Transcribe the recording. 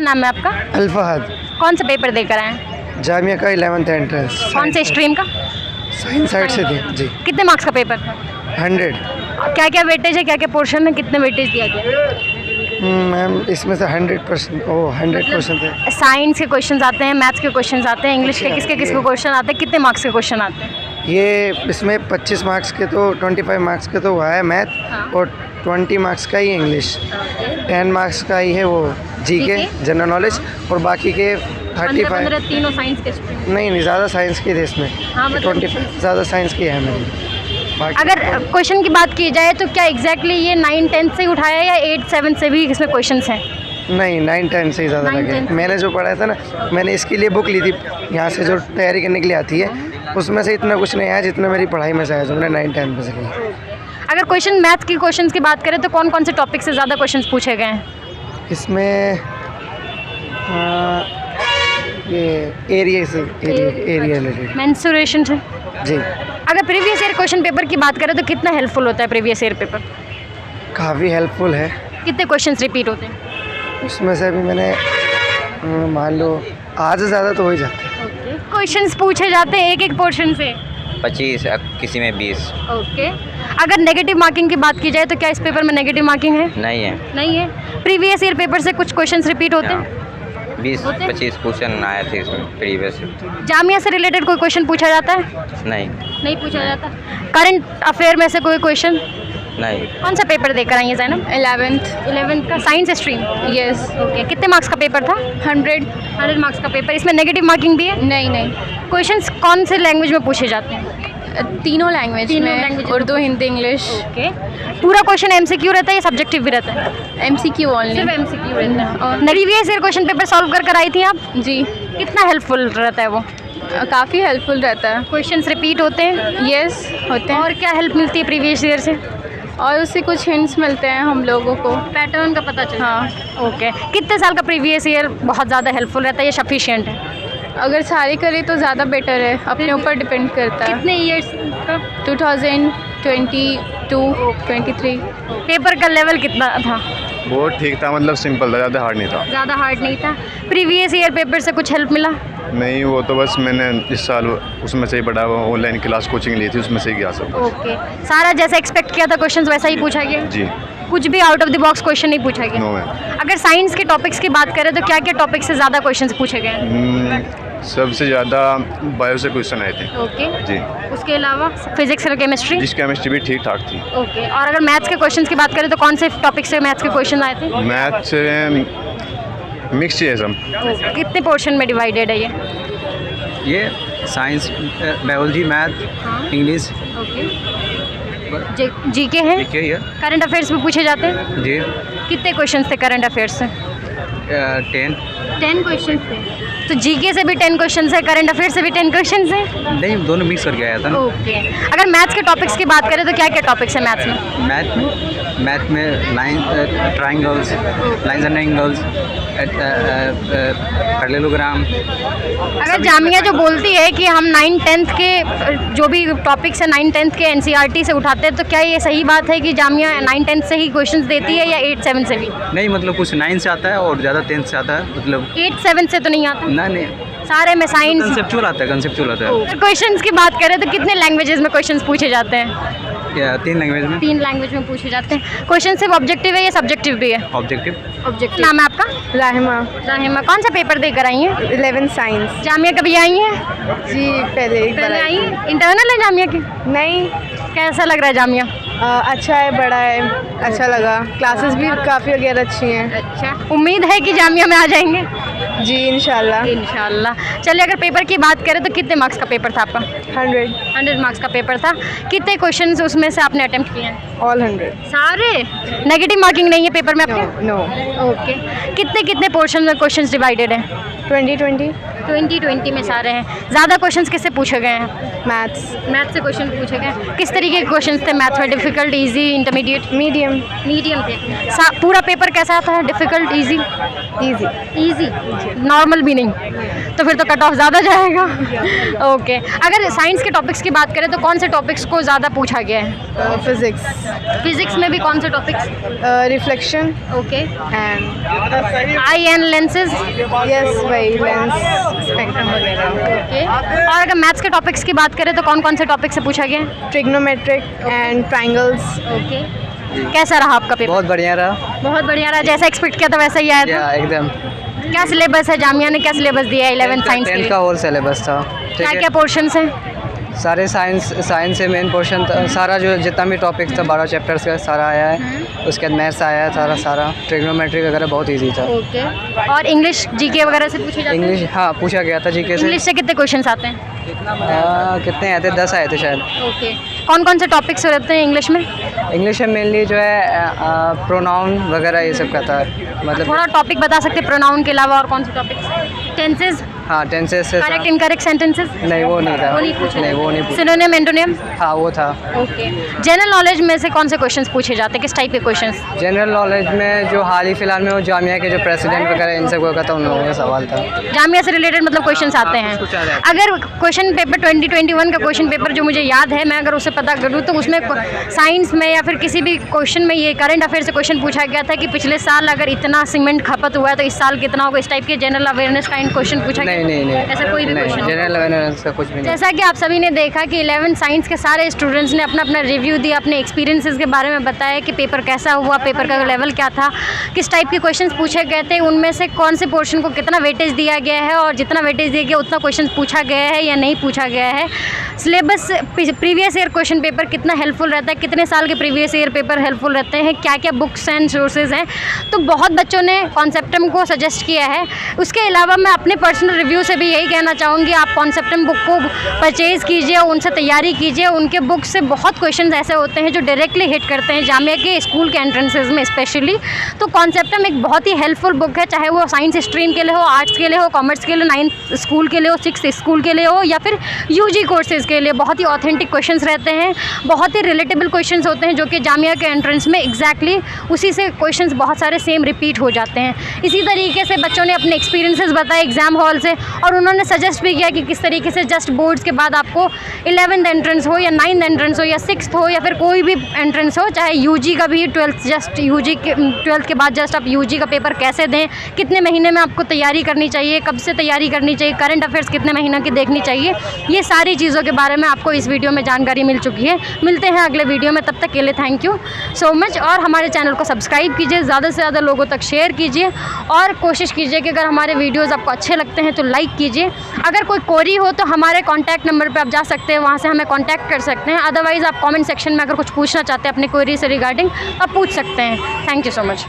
नाम है आपका? अल्फहद। कौन सा पेपर देकर आए हैं? जामिया का 11th एंट्रेंस। कौन से स्ट्रीम का? साइंस साइड से थी जी। कितने मार्क्स का पेपर था? 100। क्या क्या वेटेज है, क्या क्या पोर्शन है, कितने वेटेज दिया गया? मैम इसमें से 100% 100% है। साइंस के क्वेश्चंस आते हैं, मैथ्स के क्वेश्चंस आते हैं, इंग्लिश के किसके किसके क्वेश्चन आते हैं, कितने मार्क्स के क्वेश्चन आते हैं? ये इसमें 25 मार्क्स के तो 25 मार्क्स के तो हुआ है मैथ, हाँ। और 20 मार्क्स का ही इंग्लिश, 10 मार्क्स का ही है वो जीके जनरल नॉलेज, और बाकी के 35 तीनों साइंस के स्ट्रीम। नहीं ज़्यादा साइंस की थी इसमें। हाँ, मतलब 25 ज़्यादा साइंस की है मेरी। अगर क्वेश्चन की बात की जाए तो क्या एग्जैक्टली ये 9-10 से उठाया है या 8-7 से भी इसमें क्वेश्चंस हैं? नहीं 9-10 से ही ज़्यादा लगे। 9-10 मैंने जो पढ़ा था ना, मैंने इसके लिए बुक ली थी यहाँ से जो तैयारी करने के लिए आती है, उसमें से इतना कुछ नहीं आया जितना मेरी पढ़ाई में से आया, जो मैंने 9-10 में से लिया। अगर क्वेश्चन मैथ की क्वेश्चंस की बात करें तो कौन कौन से टॉपिक से ज़्यादा क्वेश्चंस पूछे गए हैं? इसमें ये एरिया रिलेटेड मेंसुरेशन से। जी। अगर प्रीवियस ईयर क्वेश्चन पेपर की बात करें तो कितना हेल्पफुल होता है प्रीवियस ईयर पेपर? काफ़ी हेल्पफुल है। कितने क्वेश्चंस रिपीट होते हैं? उसमें से भी मैंने मान लो आधे ज़्यादा तो हो ही जाते हैं। ओके, क्वेश्चंस पूछे जाते हैं एक एक पोर्शन से? 25, किसी में 20। ओके, अगर नेगेटिव मार्किंग की बात की जाए तो क्या इस पेपर में नेगेटिव मार्किंग है? नहीं है। नहीं है। प्रीवियस ईयर पेपर से कुछ क्वेश्चंस रिपीट होते हैं? 20-25 क्वेश्चन आए थे इसमें प्रीवियस। जामिया से रिलेटेड कोई क्वेश्चन पूछा जाता है? नहीं पूछा जाता। करंट अफेयर में से कोई क्वेश्चन? नहीं। कौन सा पेपर देकर आई है ज़ैनब? 11th का साइंस स्ट्रीम। यस। ओके, कितने मार्क्स का पेपर था? 100 मार्क्स का पेपर। इसमें नेगेटिव मार्किंग भी है? नहीं। क्वेश्चंस कौन से लैंग्वेज में पूछे जाते हैं? तीनों लैंग्वेज में, उर्दू, हिंदी, इंग्लिश। ओके, पूरा क्वेश्चन एमसीक्यू रहता है या सब्जेक्टिव भी रहता है? MCQ only. सिर्फ एमसीक्यू रहता है। और previous year question paper solve कर आई थी आप? जी। कितना हेल्पफुल रहता है वो? काफ़ी हेल्पफुल रहता है। क्वेश्चंस रिपीट होते हैं? यस, होते हैं। और क्या हेल्प मिलती है प्रीवियस ईयर से? और उससे कुछ हिंट्स मिलते हैं हम लोगों को, पैटर्न का पता चलता है। हाँ। ओके, कितने साल का प्रीवियस ईयर बहुत ज़्यादा हेल्पफुल रहता है या सफिशिएंट है? अगर सारे करें तो ज़्यादा बेटर है, अपने ऊपर डिपेंड करता है। कितने ईयर्स का? 2022-23। पेपर का लेवल कितना था? बहुत ठीक था, मतलब सिंपल था, ज़्यादा हार्ड नहीं था। ज़्यादा हार्ड नहीं था। प्रीवियस ईयर पेपर से कुछ हेल्प मिला? नहीं, वो तो बस मैंने इस साल उसमें से ही पढ़ा, ऑनलाइन क्लास कोचिंग ली थी, उसमें से ही गया सब। ओके, सारा जैसा एक्सपेक्ट किया था क्वेश्चंस वैसा ही पूछा गया? जी। कुछ भी out of the box question नहीं पूछा गया? नो है। अगर साइंस के टॉपिक्स की बात करें तो क्या क्या टॉपिक से ज़्यादा क्वेश्चंस पूछे गए? सबसे ज़्यादा बायो से क्वेश्चन आए थे। ओके जी। उसके अलावा फिजिक्स और केमिस्ट्री? जिस केमिस्ट्री भी ठीक ठाक थी। ओके, और अगर मैथ्स के क्वेश्चंस की बात करें तो कौन से टॉपिक से मैथ्स के क्वेश्चन आए थे? मैथ से मिक्स है सब। कितने पोर्शन में डिवाइडेड है ये science, biology, math, English. Okay, GK है? ठीक है ये। करंट अफेयर्स में पूछे जाते हैं? जी। कितने क्वेश्चंस थे करंट अफेयर्स से? 10 क्वेश्चंस थे। तो जीके से भी 10 क्वेश्चंस है, करंट अफेयर्स से भी 10 क्वेश्चंस है? नहीं, दोनों मिक्स करके आया था ना। ओके, अगर मैथ्स के टॉपिक्स की बात करें तो क्या क्या टॉपिक्स है मैथ्स में? मैथ में line, triangles, lines and angles, parallelogram. अगर जामिया जो बोलती है कि हम 9-10 के जो भी टॉपिक्स है 9-10 के एनसीईआरटी से उठाते हैं, तो क्या ये सही बात है कि जामिया 9-10 से ही क्वेश्चंस देती है या 8-7 से भी? नहीं, मतलब कुछ 9 से आता है और ज़्यादा 10 से आता है, मतलब 8-7 से तो नहीं आता? नहीं, सारे में साइंस कंसेप्चुअल आता है। क्वेश्चंस की बात करें तो कितने लैंग्वेजेस में क्वेश्चंस पूछे जाते हैं? 3 लैंग्वेज में। 3 लैंग्वेज में पूछे जाते हैं। क्वेश्चन सिर्फ ऑब्जेक्टिव है या सब्जेक्टिव भी है? ऑब्जेक्टिव। नाम है आपका? राहिमा। कौन सा पेपर देकर आई हैं? 11th science. जामिया कभी आई हैं? जी, पहले आई हैं। इंटरनल है जामिया की? नहीं। कैसा लग रहा है जामिया? अच्छा है, बड़ा है, अच्छा लगा। क्लासेस भी काफ़ी वगैरह अच्छी हैं। अच्छा, उम्मीद है कि जामिया में आ जाएंगे? जी, इंशाल्लाह। चलिए, अगर पेपर की बात करें तो कितने मार्क्स का पेपर था आपका? 100 मार्क्स का पेपर था। कितने क्वेश्चंस उसमें से आपने अटेम्प्ट किए हैं? ऑल 100। सारे? नेगेटिव मार्किंग नहीं है पेपर में आपके? नो। ओके, कितने पोर्शन में क्वेश्चंस डिवाइडेड हैं? 20 में सारे हैं। ज़्यादा क्वेश्चंस किससे पूछे गए हैं? मैथ्स से क्वेश्चन पूछे गए। किस तरीके के क्वेश्चंस थे मैथ्स में? Difficult, easy, intermediate? मीडियम थे। पूरा पेपर कैसा था? Difficult, easy? इजी। नॉर्मल भी नहीं, तो फिर तो कट ऑफ ज़्यादा जाएगा। ओके, अगर साइंस के टॉपिक्स की बात करें तो कौन से टॉपिक्स को ज़्यादा पूछा गया है? फिजिक्स, फिजिक्स में भी कौन से topics? Reflection okay, and I and lenses, yes वही लेंस स्पेक्ट्रम वगैरह, ओके। और अगर मैथ्स के टॉपिक्स की बात करें तो कौन कौन से टॉपिक से पूछा गया है? Trigonometric and triangles. ओके, कैसा रहा आपका पेपर? बहुत बढ़िया रहा। बहुत बढ़िया रहा, जैसा एक्सपेक्ट किया था वैसा ही आया था। एकदम क्या सिलेबस है, जामिया ने क्या सिलेबस दिया है 11th साइंस के 10th लिए? का होल सिलेबस था। क्या क्या पोर्शंस हैं? सारे साइंस से मेन पोर्शन सारा जो जितना भी टॉपिक्स था 12 चैप्टर्स का सारा आया है। उसके बाद मैथ्स आया है सारा ट्रिग्नोमेट्री वगैरह बहुत इजी था। ओके, और इंग्लिश जीके वगैरह से पूछे जाते हैं? इंग्लिश हाँ पूछा गया था जीके से। इंग्लिश से कितने क्वेश्चंस आते हैं? कितने आए थे? 10 आए थे शायद। ओके, कौन कौन से टॉपिक्स रहते हैं इंग्लिश में? इंग्लिश में मेनली जो है प्रोनाउन वगैरह ये सब का था। मतलब थोड़ा टॉपिक बता सकते हैं प्रोनाउन के अलावा और कौन से टॉपिक्स? टेंसेस, हाँ टेंसेस से करेक्ट इनकरेक्ट सेंटेंसेस? नहीं वो नहीं था। वो नहीं पूछे? नहीं वो नहीं पूछा। Synonym antonym? हाँ वो था। ओके, जनरल नॉलेज में से कौन से क्वेश्चंस पूछे जाते हैं, किस टाइप के क्वेश्चंस? जनरल नॉलेज में जो हाल ही फिलहाल में वो जामिया के जो प्रेसिडेंट वगैरह इनसे कोई का था उन लोगों का सवाल था। जामिया से रिलेटेड मतलब क्वेश्चंस आते हैं। कुछ आ जाए। अगर क्वेश्चन पेपर 2021 का क्वेश्चन पेपर जो मुझे याद है, मैं अगर उसे पता करूँ तो उसमें साइंस में या फिर किसी भी क्वेश्चन में ये करंट अफेयर से क्वेश्चन पूछा गया था कि पिछले साल अगर इतना सीमेंट खपत हुआ है तो इस साल कितना होगा, इस टाइप के जनरल अवेयरनेस का क्वेश्चन पूछा गया? नहीं ऐसा कोई भी नहीं, क्वेश्चन? जनरल अवेयरनेस का कुछ भी नहीं। जैसा कि आप सभी ने देखा कि 11th साइंस के सारे स्टूडेंट्स ने अपना अपना रिव्यू दिया, अपने एक्सपीरियंसेस के बारे में बताया कि पेपर कैसा हुआ, पेपर का लेवल क्या था, किस टाइप के क्वेश्चंस पूछे गए थे, उनमें से कौन से पोर्शन को कितना वेटेज दिया गया है और जितना वेटेज दिया गया उतना क्वेश्चन पूछा गया है या नहीं पूछा गया है। Syllabus previous year question paper कितना हेल्पफुल रहता है, कितने साल के प्रीवियस ईयर पेपर हेल्पफुल रहते हैं, क्या क्या बुक्स एंड सोर्सेज हैं। तो बहुत बच्चों ने कॉन्सेप्टम को सजेस्ट किया है। उसके अलावा मैं अपने पर्सनल रिव्यू से भी यही कहना चाहूँगी, आप कॉन्सेप्टम बुक को परचेज़ कीजिए, उनसे तैयारी कीजिए। उनके बुक से बहुत क्वेश्चन ऐसे होते हैं जो डायरेक्टली हिट करते हैं जामिया के स्कूल के एंट्रेंसेज में स्पेशली। तो कॉन्सेप्टम एक बहुत ही हेल्पफुल बुक है, चाहे वो साइंस स्ट्रीम के लिए हो, आर्ट्स के लिए हो, कॉमर्स के लिए, 9th स्कूल के लिए हो, 6th स्कूल के लिए हो या फिर यूजी कोर्सेज़ के लिए। बहुत ही ऑथेंटिक क्वेश्चंस रहते हैं, बहुत ही रिलेटेबल क्वेश्चंस होते हैं जो कि जामिया के एंट्रेंस में एग्जैक्टली उसी से क्वेश्चंस बहुत सारे सेम रिपीट हो जाते हैं। इसी तरीके से बच्चों ने अपने एक्सपीरियंसेस बताए एग्ज़ाम हॉल से और उन्होंने सजेस्ट भी किया कि किस तरीके से जस्ट बोर्ड्स के बाद आपको 11th एंट्रेंस हो या 9th एंट्रेंस हो या 6th हो या फिर कोई भी एंट्रेंस हो, चाहे यूजी का भी 12th के बाद जस्ट आप यूजी का पेपर कैसे दें, कितने महीने में आपको तैयारी करनी चाहिए, कब से तैयारी करनी चाहिए, करंट अफेयर्स कितने महीनों की देखनी चाहिए, ये सारी चीज़ों के बारे में आपको इस वीडियो में जानकारी मिल चुकी है। मिलते हैं अगले वीडियो में, तब तक के लिए थैंक यू सो मच। और हमारे चैनल को सब्सक्राइब कीजिए, ज़्यादा से ज़्यादा लोगों तक शेयर कीजिए और कोशिश कीजिए कि अगर हमारे वीडियोज़ आपको अच्छे लगते हैं तो लाइक कीजिए। अगर कोई क्वेरी हो तो हमारे कॉन्टैक्ट नंबर पर आप जा सकते हैं, वहाँ से हमें कॉन्टैक्ट कर सकते हैं। अदरवाइज़ आप कमेंट सेक्शन में अगर कुछ पूछना चाहते हैं अपने क्वेरी से रिगार्डिंग आप पूछ सकते हैं। Thank you so much.